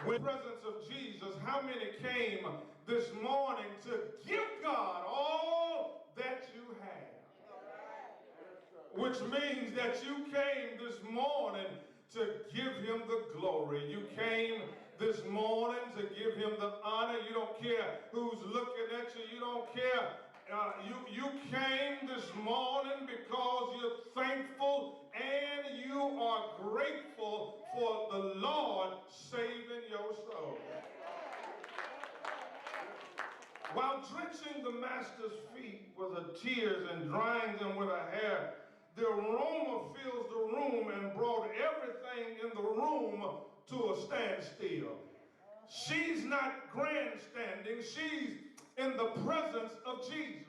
When in the presence of Jesus, how many came this morning to give God all that you have? Which means that you came this morning to give him the glory. You came this morning to give him the honor. You don't care who's looking at you. You don't care. You came this morning because you're thankful and you are grateful for the Lord saving your soul. While drenching the master's feet with her tears and drying them with her hair, the aroma fills the room and brought everything in the room to a standstill. She's not grandstanding, she's in the presence of Jesus.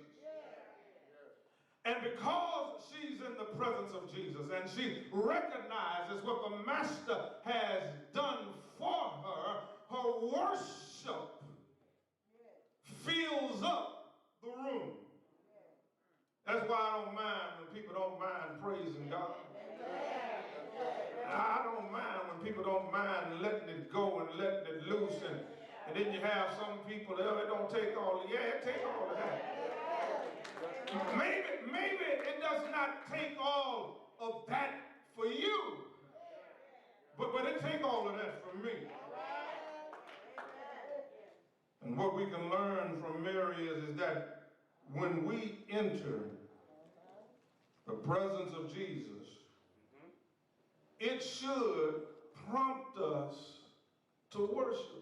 And because she's in the presence of Jesus and she recognizes what the master has done for her, her worship fills up the room. That's why I don't mind when people don't mind praising God. I don't mind when people don't mind letting it go and letting it loose. And then you have some people, it don't take all, it takes all of that. Maybe it does not take all of that for you. But it takes all of that for me. And what we can learn from Mary is that when we enter the presence of Jesus, it should prompt us to worship.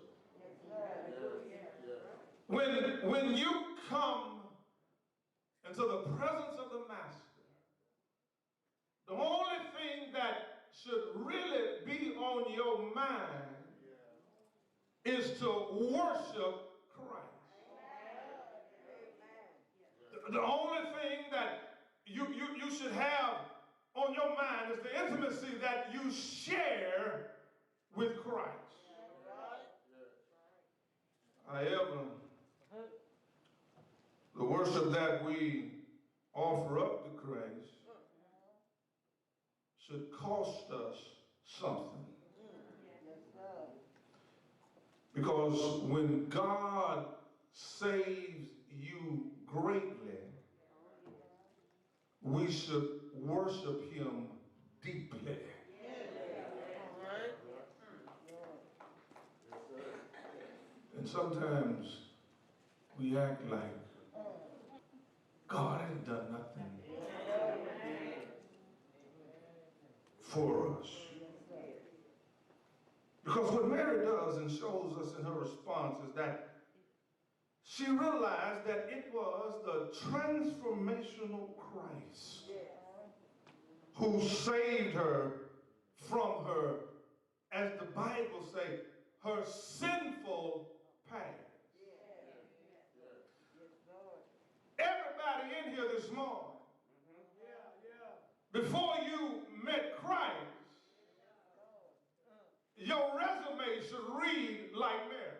When you come into the presence of the Master, the only thing that should really be on your mind is to worship Christ. The only thing that you should have on your mind is the intimacy that you share with Christ. However, the worship that we offer up to Christ should cost us something. Because when God saves you greatly, we should worship him deeply. And sometimes we act like God ain't done nothing for us. Because what Mary does and shows us in her response is that she realized that it was the transformational Christ who saved her from her, as the Bible says, her sinful past. Everybody in here this morning, before you met Christ, your resume should read like Mary's.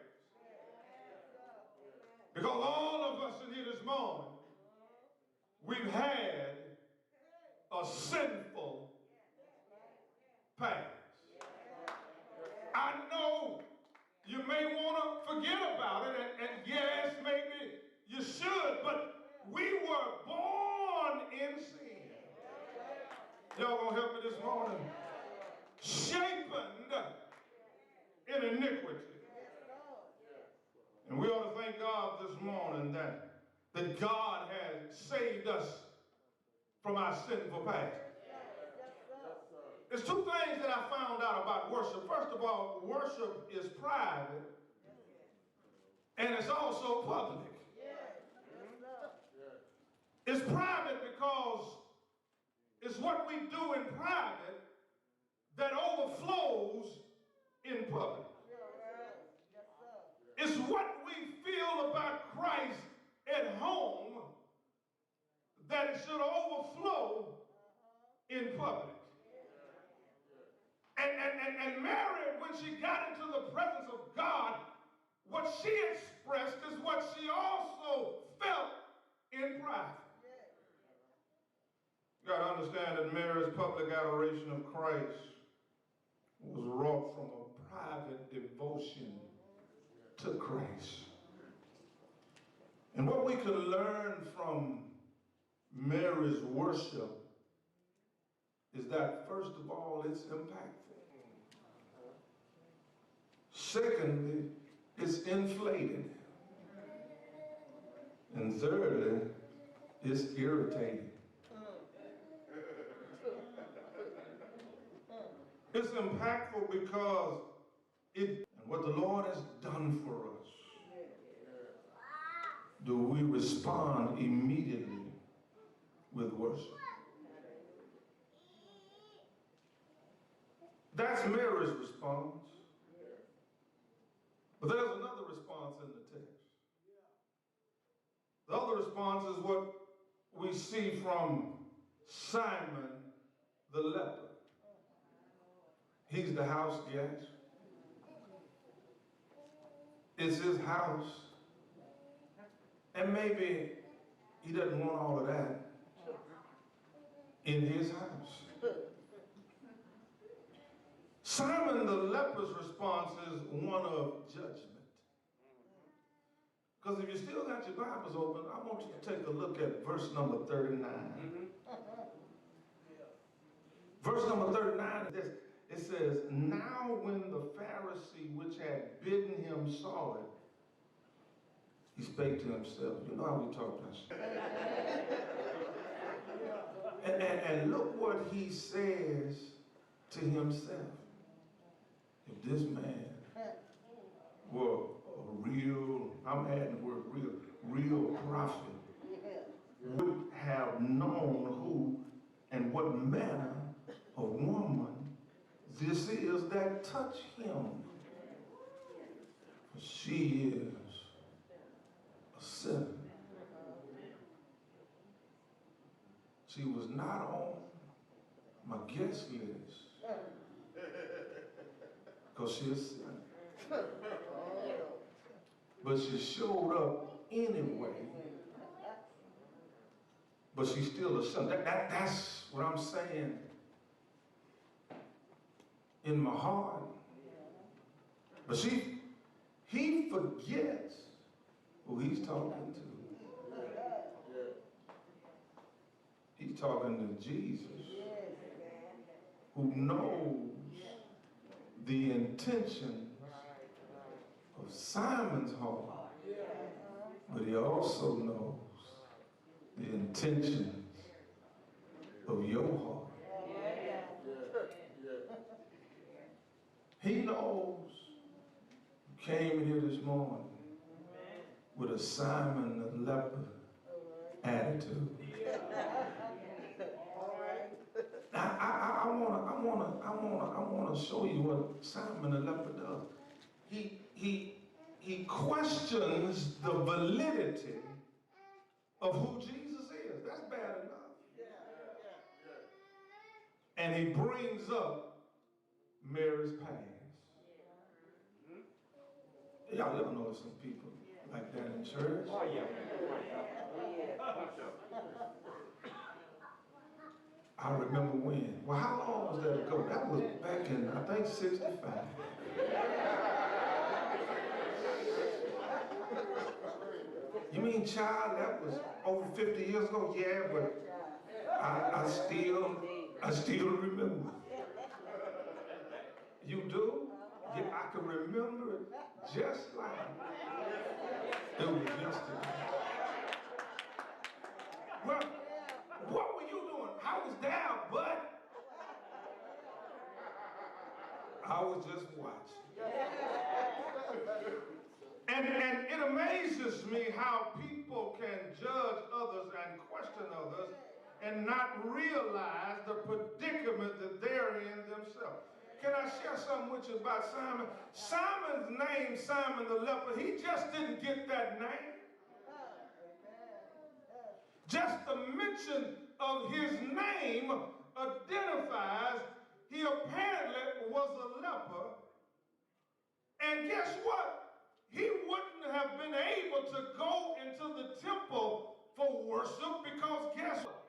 Because all of us in here this morning, we've had a sinful past. I know you may want to forget about it, and yes, maybe you should, but we were born in sin. Y'all gonna help me this morning? Shapen in iniquity. And we ought to thank God this morning that God has saved us from our sinful past. There's two things that I found out about worship. First of all, worship is private and it's also public. It's private because it's what we do in private that overflows in public. It's what we feel about Christ at home that it should overflow in public. And Mary, when she got into the presence of God, what she expressed is what she also felt in private. You got to understand that Mary's public adoration of Christ was wrought from a private devotion to Christ. And what we can learn from Mary's worship is that, first of all, it's impactful. Secondly, it's inflated. And thirdly, it's irritating. It's impactful because and what the Lord has done for us. Do we respond immediately with worship? That's Mary's response. But there's another response in the text. The other response is what we see from Simon the leper. He's the house guest. It's his house. And maybe he doesn't want all of that in his house. Simon the leper's response is one of judgment. Because if you still got your Bibles open, I want you to take a look at verse number 39. Verse number 39, it says, "Now when the Pharisee which had bidden him saw it, he spake to himself." You know how we talk to ourselves. And look what he says to himself. If this man were a real, I'm adding the word real prophet, would have known who and what manner of woman this is that touched him. For she is a sinner. She was not on my guest list because she's a sinner. But she showed up anyway. But she's still a sinner. That's what I'm saying in my heart. But he forgets who he's talking to. He's talking to Jesus, who knows the intentions of Simon's heart, but he also knows the intentions of your heart. He knows you came in here this morning with a Simon the leper attitude. Now, I wanna show you what Simon the leper does. He questions the validity of who Jesus is. That's bad enough. And he brings up Mary's past. Y'all know there's some people like that in church. Oh, yeah. I remember when. Well, how long was that ago? That was back in, I think, 65. You mean, child, that was over 50 years ago? Yeah, but I still remember. You do? Yeah, I can remember it just like it was yesterday. Well, what were you doing? I was there, but I was just watching. And it amazes me how people can judge others and question others and not realize the predicament that they're in themselves. Can I share something with you about Simon? Simon's name, Simon the leper, he just didn't get that name. Just the mention of his name identifies he apparently was a leper. And guess what? He wouldn't have been able to go into the temple for worship because guess what?